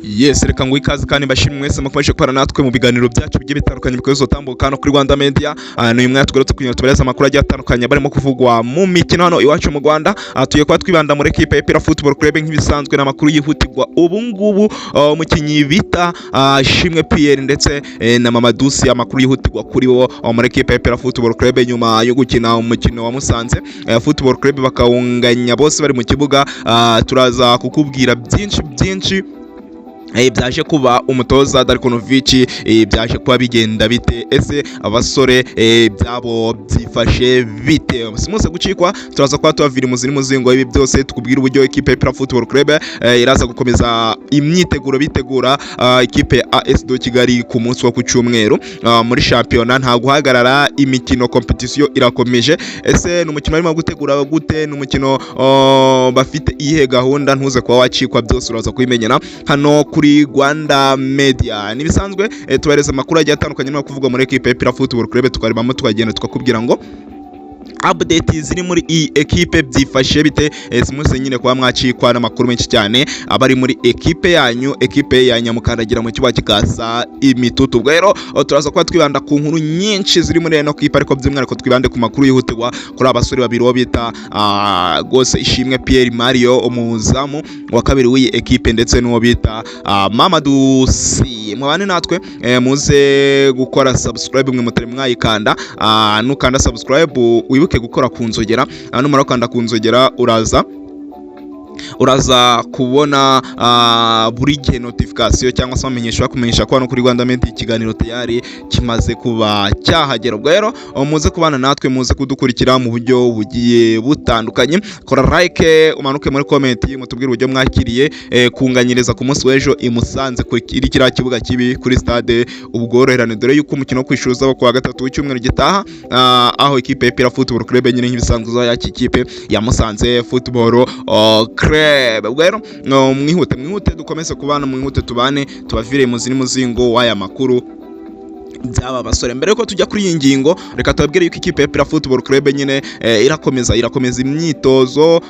Yes, reka ngo ikaze kandi bashimwe mwese mukomeje gukora natwe mu biganiro byacu bigiye bitandukanye bikoze tambuka hano kuri Rwanda Media. N'uyu mwaka tugarutse kugira tubereza amakuru agiye atandukanye barimo kuvugwa mu mikino hano iwacu mu Rwanda. Tugiye kwa twibanda muri equipe ya Pierre Football Club nk'ibisanzwe n'amakuru yihutirwa ubu ngubu. Umukinyi bita Ishimwe Pierre ndetse na Mamadusi amakuru yihutirwa kuri wo muri equipe ya Pierre Football Club nyuma yo gukina umukino wa Musanze Football Club bakawunganya bose bari mu kibuga. Turaza kukubwira byinshi byaje kuba umutoza Darkonovic, byaje kuba bigenda bite, ese abasore byabo byifashe bite. Simuse gucikwa turaza kwa tubavira muzingo ibi byose tukubwira uburyo equipe ya Football Club iraza gukomeza imyiteguro bitegura equipe ya AS do Kigali ku munsi wo ku cyumweru muri championnat. Nta guhagarara, imikino competition irakomeje. Ese n'umukino barimo gutegura gute, n'umukino bafite ihe gahunda, ntuze kwa wacikwa byose uraza kubimenyera hano kuri Rwanda Media. Nibisanzwe tubareza amakuru agiye atandukanye no kuvuga muri equipe ya Pierre Football Club, tukaribamo tukagenda tukakubwira ngo update ziri muri iyi equipe byifashe bite. Simuse nyine kwa mwacikwa n'amakuru menshi cyane abari muri equipe yanyu, equipe ya Nyamukandagira mu kibuga kigasa imitutu. Rero turaza kuba twibanda ku nkuru nyinshi ziri muri eno equipe, ariko by'umwihariko twibande ku makuru yihutirwa kuri abasore babiri bo bita gose Ishimwe Pierre Mario umuzamu wa kabiri w'iyi equipe ndetse n'uwo bita Mamadusi. Mwabane natwe muze gukora subscribe mwe mutari mwayikanda, nukanda subscribe wibuke gukora kunzogera, numara kanda kunzogera uraza kubona buri gihe notification cyangwa se kumenyesha ko hano kuri Rwanda Media ikiganiro tayari kimaze kuba cyahagera. Ubwo rero muze kubana natwe, muze kudukurikira mu buryo bugiye butandukanye. Kora like, umanuke muri comment mutubwire uburyo mwakiriye kunganyiriza ku munsi w'ejo imusanze ku kiriya kibuga kibi kuri stade ubworoherane, dore yuko umukino wo kwishuza ku wa gatatu w'icyumweru gitaha aho equipe ya Pierre Football Club nyine nk'ibisanzwe ya ikipe ya Musanze Football Club. Rero mwihute dukomeze kubana, mwihute tubane tubavire muzingo w'aya makuru byaba basore. Mbere yuko tujya kuri iyi ngingo, reka tubabwire yuko ikipe ya Pierre Football Club nyine irakomeza imyitozo.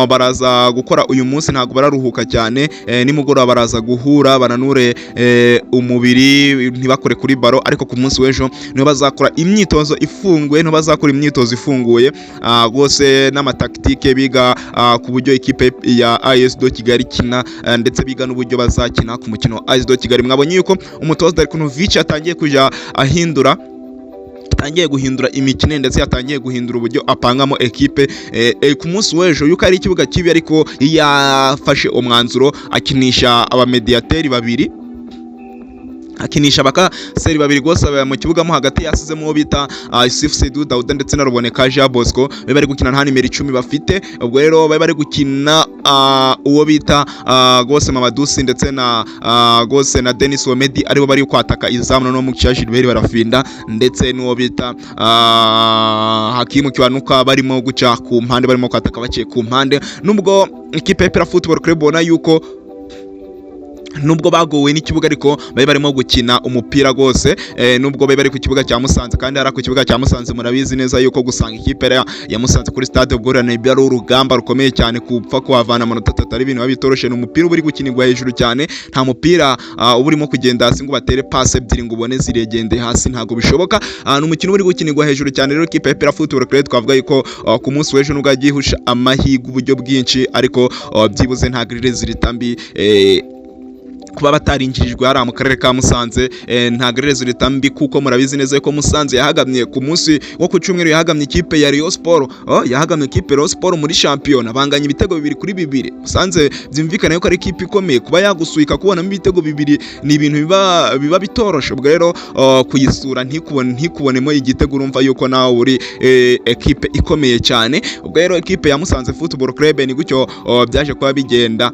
Baraza gukora uyu munsi, ntago bararuhuka cyane. Nimugoroba baraza guhura bananure umubiri, ntibakore kuri baro, ariko ku munsi w'ejo niho bazakora imyitozo ifunguye, gose n'amataktike biga ku buryo ikipe ya AS do Kigali kina, ndetse biga n'uburyo bazakina ku mukino wa AS do Kigali. Mwabonye yuko umutoza Darkonovic atangiye kuja atangiye guhindura imikino ndetse yatangiye guhindura uburyo apangamo equipe ku munsi w'ejo, yuko ari ikibuga kibi, ariko yafashe umwanzuro akinisha abamediateri babiri, akinisha bakaseri babiri gose mu kibuga mo hagati, yasizemo uwo bita Aprfc Dauda ndetse na Ruboneka Jean Bosco bari gukina nta nimero 10 bafite. Ubwo rero bari gukina uwo bita gose Mamadusi ndetse na gose na Denis Omedi aribo bari kwataka izamu no mu Gilbert barafinda, ndetse n'uwo bita Hakimu Kiwanuka barimo guca ku mpande, barimo kwataka baciye ku mpande. Nubwo ikipe ya Pierre Football Club bona yuko nubwo bagowe n'ikibuga, ariko barimo gukina umupira gose, nubwo bari ku kibuga cya Musanze, kandi ari ku kibuga cya Musanze murabizi neza yuko gusanga ikipe ya Musanze kuri stade ubworane byari urugamba rukomeye cyane, kupfa kuhavana amanota 3 ari ibintu babitoroshe. N'umupira uri gukinirwa hejuru cyane, nta mupira uburimo kugenda hasi ngo batere passe ebyiri ngo ubone ziregende hasi, ntago bishoboka. N'umukino uri gukinirwa hejuru cyane. Rero ikipe ya Pierre Football Club twavuga yuko ku munsi w'ejo nubwo agihusha amahirwe uburyo bwinshi, ariko byibuze nta grille ziritambi kuba batarinjirijwe hari mu karere ka Musanze, nta garezo ritambi, kuko murabizi neza yuko Musanze yahagamye ku munsi wo ku cyumweru, yahagamye ikipe ya Rayon Sport, yahagamye ikipe ya Rayon Sport muri championnat, banganya ibitego 2-2. Musanze byumvikana yuko ari ikipe ikomeye, kuba yagusuika kubona ibitego 2 ni ibintu biba bitoroshe. Ubwo rero kuyisura ntikubonemo igitego, urumva yuko nawe uri ekipe ikomeye cyane. Ubwo rero ekipe ya Musanze Football Club ni gutyo byaje kuba bigenda,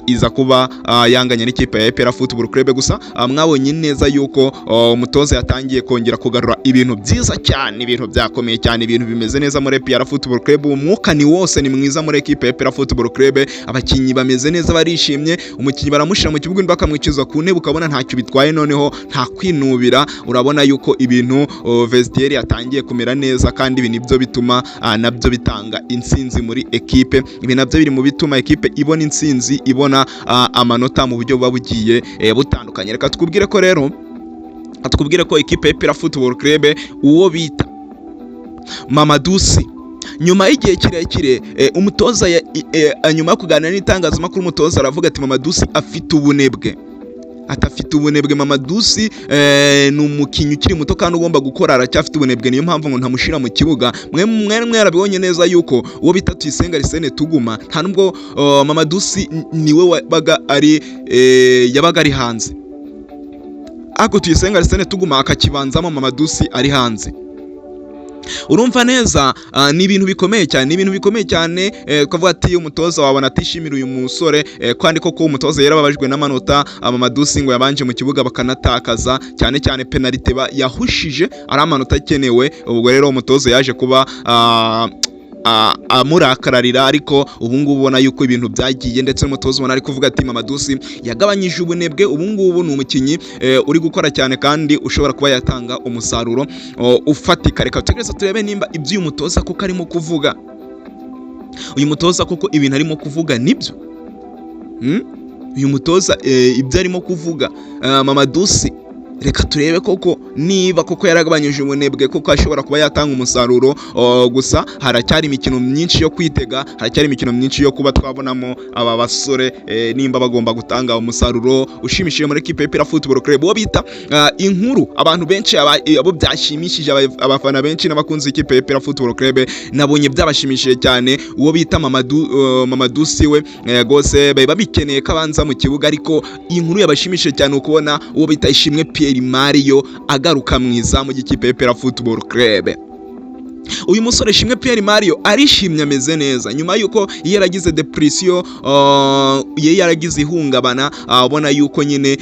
iza kuba yanganya n'ikipe ya Pierre Football Club. Gusa mwabonye neza yuko umutoza yatangiye kongera kugarura ibintu byiza cyane, ibintu byakomeye cyane, ibintu bimeze neza muri Pierre Football Club. Umwuka ni wose ni mwiza muri equipe ya Pierre Football Club, abakinyi bameze neza, barishimye. Umukinyi baramushira mu kibuga bakamwikiza ku ntebe, ukabona ntacyo bitwaye, noneho nta kwinubira. Urabona yuko ibintu vestiaire yatangiye kumera neza, kandi ibi nibyo bituma nabyo bitanga intsinzi muri equipe. Ibi nabyo biri mu bituma equipe ibona intsinzi, ibona amanota mu buryo bugiye butandukanye. Reka tukubwire ko ikipe y'Epfr Football Club uwo bita Mamadusi nyuma y'igihe kirekire umutoza nyuma yo kuganira n'itangazamakuru umutoza aravuga ati Mamadusi afite ubunebwe Mamadusi ni umukinnyi ukiri muto kandi ugomba gukora, aracyafite ubunebwe, niyo mpamvu ngo ntamushira mu kibuga. mwe yarabibonye neza yuko uwo bita Tuyisenga Arsene Tuguma nta nubwo Mamadusi niwe yabaga ari hanze, ako Tuyisenga Arsene Tuguma akakibanzamo Mamadusi ari hanze. Urumva neza ni ibintu bikomeye cyane kuvuga ati umutoza wabona atishimira uyu musore kandi koko umutoza yarababajwe n'amanota Mamadusi ngo yabanje mu kibuga bakanatakaza, cyane penalty yahushije ari amanota akenewe. Ubwo rero umutoza yaje kuba amurakararira, ariko ubu ngubu ubona yuko ibintu byagiye, ndetse n'umutoza ubona ari kuvuga ati Mamadusi yagabanyije ubunebwe, ubu ngubu ni umukinnyi uri gukora cyane kandi ushobora kuba yatanga umusaruro ufatika. Reka tugereza turebe nimba ibyo uyu mutoza kuko arimo kuvuga, uyu mutoza kuko ibintu arimo kuvuga nibyo. Uyu mutoza ibyo arimo kuvuga Mamadusi, reka turebe koko niba koko yaragabanyije ubunebwe, koko ashobora kuba yatanga umusaruro. Gusa haracyari imikino myinshi yo kwitega, haracyari imikino myinshi yo kuba twabonamo aba basore nimba bagomba gutanga umusaruro ushimishije muri equipe y'Epfr Football Club. Uwo bita Inkuru, abantu benshi abo byashimishije, abafana benshi n'abakunzi b'ikipe y'Epfr Football Club nabonye byabashimishije cyane. Uwo bita Mamadusi we gose babikeneye ko abanza mu kibuga, ariko Inkuru yabashimishije cyane ukubona uwo bita Ishimwe Pierre agaruka mu izamu ry'ikipe y'Epfr Football Club. Uyu musore Ishimwe Pierre arishimye, ameze neza nyuma yuko yaragize depression, yaragize ihungabana. Ubona yuko nyine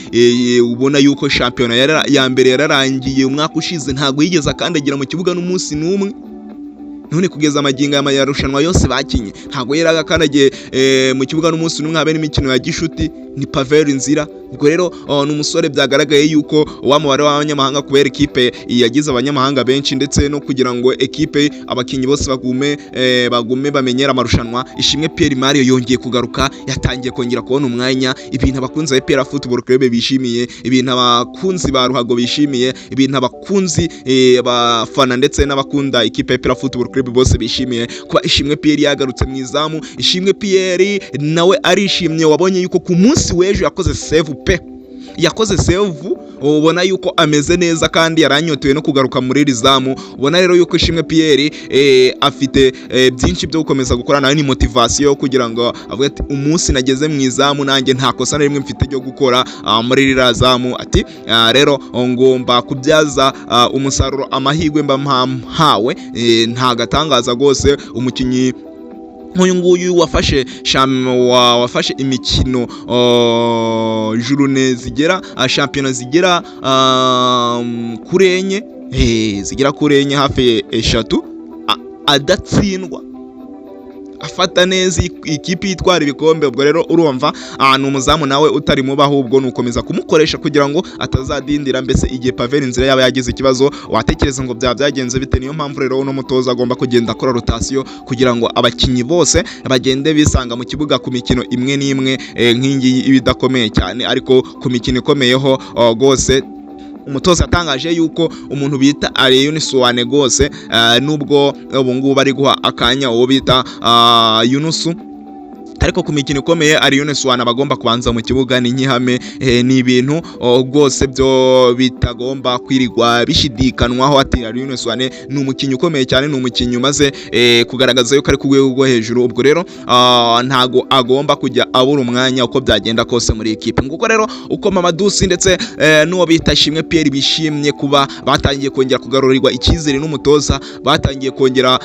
ubona yuko shampiyona ya mbere yararangiye umwaka ushize, ntago yigeze akandagira mu kibuga n'umunsi n'umwe. None kugeza amagingo y'amarushanwa yose bakinye ntago yaragakandagiye mu kibuga n'umunsi n'umwe, habe n'imikino ya gishuti ni Pavel Nzira. Ubwo rero ni umusore byagaragaye yuko wamubare w'abanyamahanga kubera ekipe yagize abanyamahanga benshi, ndetse no kugira ngo ekipe abakinyi bose bagume bamenyera amarushanwa. Ishimwe Pierre yongeye kugaruka, yatangiye kongera kubona umwanya, ibintu abakunzi ba Aprfc Football Club bishimiye, ibintu abakunzi ba Ruhago bishimiye, ibintu abakunzi abafana ndetse n'abakunda ekipe ya Aprfc Football Club bose bishimiye kuba Ishimwe Pierre yagarutse mu izamu. Ishimwe Pierre nawe arishimye, wabonye yuko ku munsi w'ejo yakoze save, ubona yuko ameze neza kandi yaranyotewe no kugaruka muri rizamu. Ubona rero yuko Ishimwe Pierre afite byinshi byo gukomeza gukora, nawe ni motivation kugira ngo avuge ati umunsi nageze mu izamu nanjye nta kosa na rimwe mfite ryo gukora muri rirazamu. Ati rero ngomba kubyaza umusaruro amahirwe mba mpawe. Nta gatangaza gose umukinyi nk'uyu nguyu wafashe imikino journée zigera shampiyona zigera kuri enye hafi eshatu adatsindwa, afata neza ikipe yitwara ibikombe. Ubwo rero urumva ni umuzamu nawe utari muba, ahubwo nukomeza kumukoresha kugira ngo atazadindira, mbese igihe Pavel Nzira yaba yagize ikibazo watekereza ngo byagenze bite. Niyo mpamvu rero uno mutoza agomba kugenda akora rotation kugira ngo abakinyi bose bagende bisanga mu kibuga ku mikino imwe n'imwe nk'ingi ibidakomeye cyane, ariko ku mikino ikomeyeho gose umutoza atangaje yuko umuntu bita Yunusu gose nubwo ubu ngubu bari guha akanya uwo bita Yunusu, ariko ku mikino ikomeye Yunusu bagomba kubanza mu kibuga. Ni nk'ihame, ni ibintu rwose byo bitagomba kwirigwa bishidikanwaho. Ati Yunusu ni umukinnyi ukomeye cyane, ni umukinnyi umaze kugaragaza yuko ari ku rwego rwo hejuru. Ubwo rero ntago agomba kujya abura umwanya uko byagenda kose muri ekipe. Nguko rero uko Mamadusi ndetse n'uwo bita Ishimwe Pierre bishimye kuba batangiye kongera kugarurirwa icyizere n'umutoza, batangiye kongera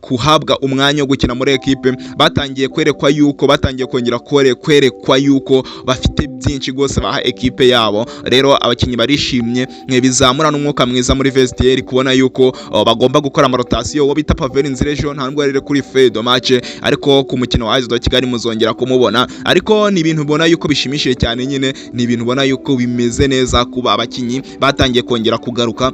kuhabwa umwanya wo gukina muri ekipe, batangiye kwerekwa yuko batangiye kongera kwerekwa yuko bafite byinshi gose baha ekipe yabo. Rero abakinyi barishimye, bizamura n'umwuka mwiza muri vestiaire kubona yuko bagomba gukora amarotation. Uwo bita Pavel Nzira nta nubwo ari kuri feuille de match, ariko ku mukino wa AS Kigali muzongera kumubona. Ariko ni ibintu ubona yuko bishimishije cyane, nyine ni ibintu ubona yuko bimeze neza kuba abakinyi batangiye kongera kugaruka,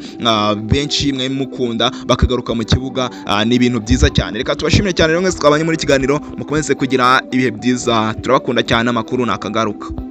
benshi mwe mukunda bakagaruka mu kibuga. Ni ibintu byiza cyane. Reka tubashimire cyane rero mwese twabanye muri kiganiro, mukomeze kugira ibihe byiza, turabakunda cyane. Amakuru nakagaruka.